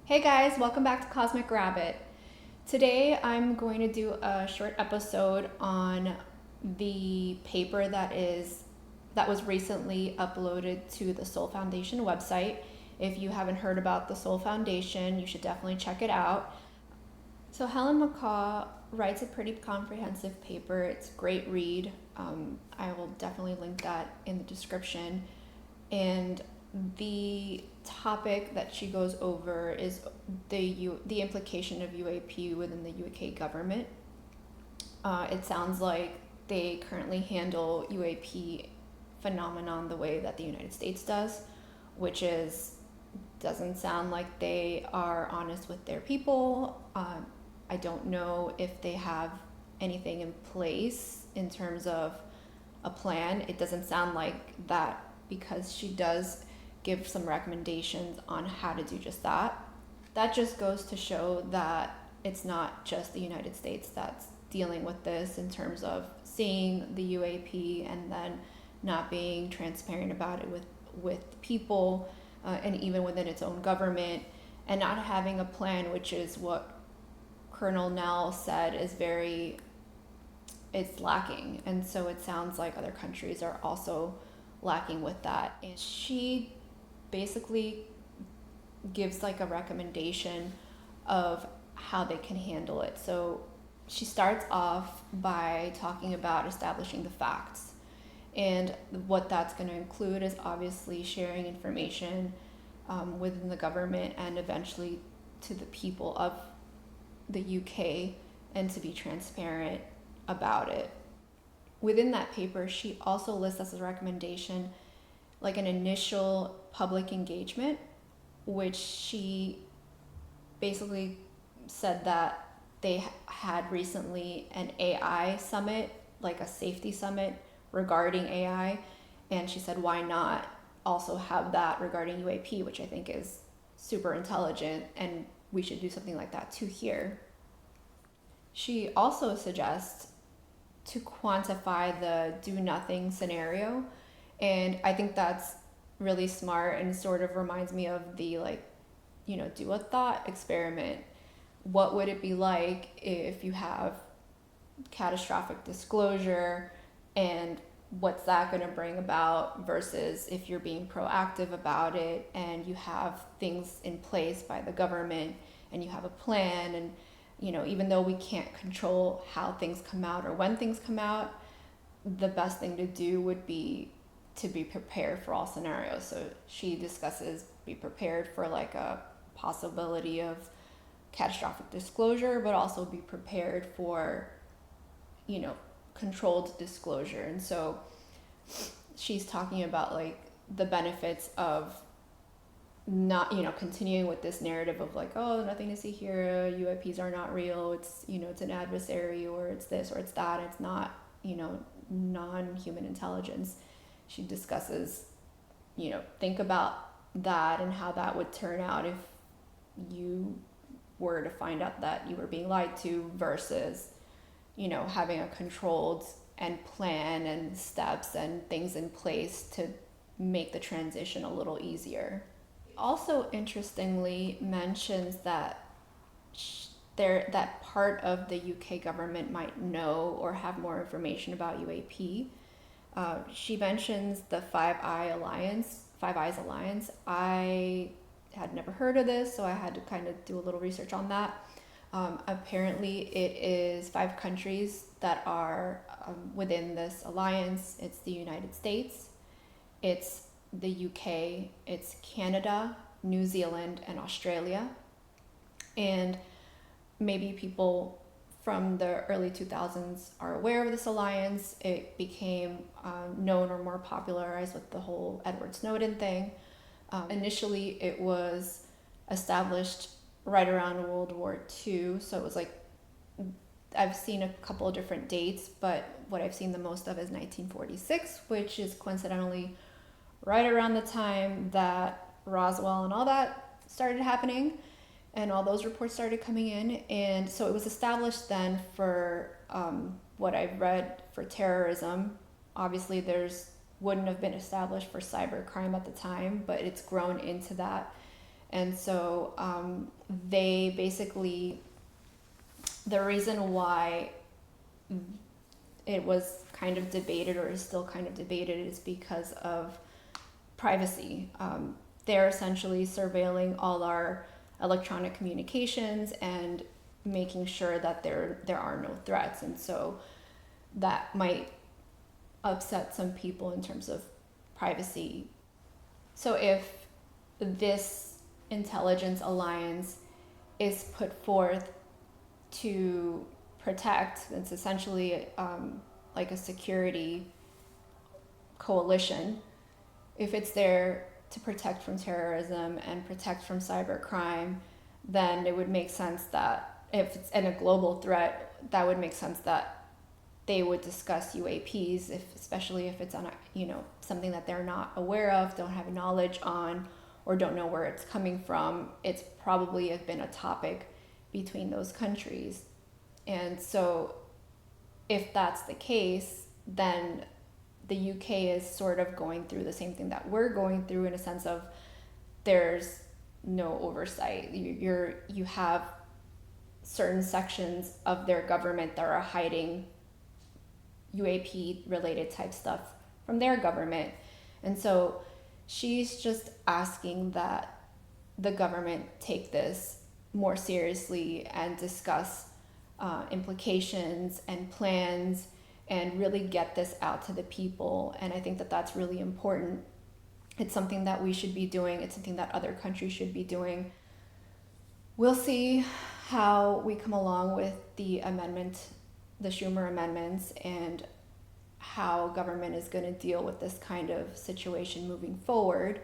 Hey guys, welcome back to Cosmic Rabbit. Today I'm going to do a short episode on the paper that was recently uploaded to the Soul Foundation website. If you haven't heard about the Soul Foundation, you should definitely check it out. So Helen McCaw writes a pretty comprehensive paper. It's a great read. I will definitely link that in the description. And the topic that she goes over is the implication of UAP within the UK government. It sounds like they currently handle UAP phenomenon the way that the United States does, which doesn't sound like they are honest with their people. I don't know if they have anything in place in terms of a plan. It doesn't sound like that because she does give some recommendations on how to do just that. That just goes to show that it's not just the United States that's dealing with this in terms of seeing the UAP and then not being transparent about it with people and even within its own government, and not having a plan, which is what Colonel Nell said it's lacking. And so it sounds like other countries are also lacking with that. And she basically gives like a recommendation of how they can handle it. So she starts off by talking about establishing the facts. And what that's going to include is obviously sharing information within the government and eventually to the people of the UK, and to be transparent about it. Within that paper, she also lists as a recommendation like an initial public engagement, which she basically said that they had recently an AI summit, like a safety summit regarding AI, and she said why not also have that regarding UAP, which I think is super intelligent, and we should do something like that too here. She also suggests to quantify the do nothing scenario, and I think that's really smart and sort of reminds me of the do a thought experiment. What would it be like if you have catastrophic disclosure, and what's that going to bring about versus if you're being proactive about it and you have things in place by the government and you have a plan, and even though we can't control how things come out or when things come out, the best thing to do would be to be prepared for all scenarios. So she discusses be prepared for like a possibility of catastrophic disclosure, but also be prepared for, controlled disclosure. And so she's talking about like the benefits of not continuing with this narrative of like, oh, nothing to see here, UAPs are not real, it's it's an adversary, or it's this or it's that, it's not non-human intelligence. She discusses think about that and how that would turn out if you were to find out that you were being lied to versus having a controlled and plan and steps and things in place to make the transition a little easier. Also interestingly mentions that that part of the UK government might know or have more information about UAP. She mentions the Five Eyes Alliance. I had never heard of this, so I had to kind of do a little research on that. Apparently, it is 5 countries that are within this alliance. It's the United States, it's the UK, it's Canada, New Zealand, and Australia. And maybe people from the early 2000s are aware of this alliance. It became known or more popularized with the whole Edward Snowden thing. Initially, it was established right around World War II, so it was like, I've seen a couple of different dates, but what I've seen the most of is 1946, which is coincidentally right around the time that Roswell and all that started happening, and all those reports started coming in. And so it was established then for what I've read for terrorism. Obviously wouldn't have been established for cybercrime at the time, but it's grown into that. And so they basically, the reason why it was kind of debated, or is still kind of debated, is because of privacy. They're essentially surveilling all our electronic communications and making sure that there are no threats. And so that might upset some people in terms of privacy. So if this intelligence alliance is put forth to protect, it's essentially like a security coalition. If it's there to protect from terrorism and protect from cybercrime, then it would make sense that if it's in a global threat, that would make sense that they would discuss UAPs, especially if it's on something that they're not aware of, don't have knowledge on, or don't know where it's coming from. It's probably been a topic between those countries. And so if that's the case, then the UK is sort of going through the same thing that we're going through, in a sense of there's no oversight. You have certain sections of their government that are hiding UAP related type stuff from their government. And so she's just asking that the government take this more seriously and discuss implications and plans and really get this out to the people. And I think that that's really important. It's something that we should be doing. It's something that other countries should be doing. We'll see how we come along with the Schumer amendments, and how government is going to deal with this kind of situation moving forward.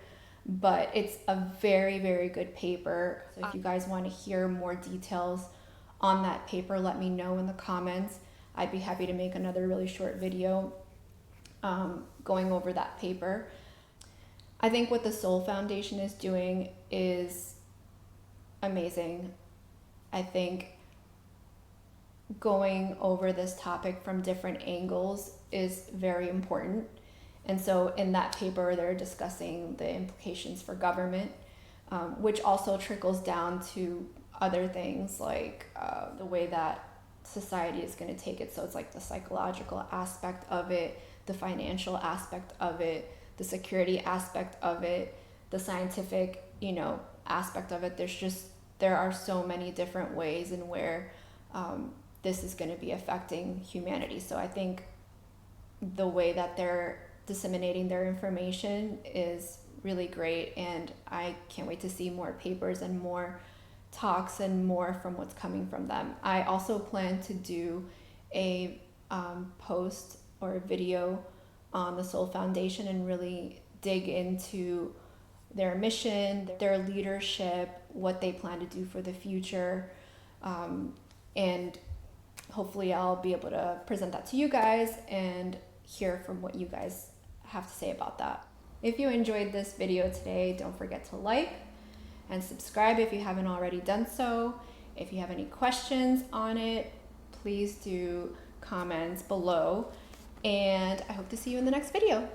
But it's a very, very good paper. So if you guys want to hear more details on that paper, let me know in the comments. I'd be happy to make another really short video going over that paper. I think what the Soul Foundation is doing is amazing. I think going over this topic from different angles is very important. And so in that paper, they're discussing the implications for government, which also trickles down to other things, like the way that society is going to take it. So it's like the psychological aspect of it, the financial aspect of it, the security aspect of it, the scientific, aspect of it. There are so many different ways in where this is going to be affecting humanity. So I think the way that they're disseminating their information is really great, and I can't wait to see more papers and more talks and more from what's coming from them. I also plan to do a post or a video on the Soul Foundation and really dig into their mission, their leadership, what they plan to do for the future, and hopefully I'll be able to present that to you guys and hear from what you guys have to say about that. If you enjoyed this video today, don't forget to like and subscribe if you haven't already done so. If you have any questions on it, please do comment below, and I hope to see you in the next video.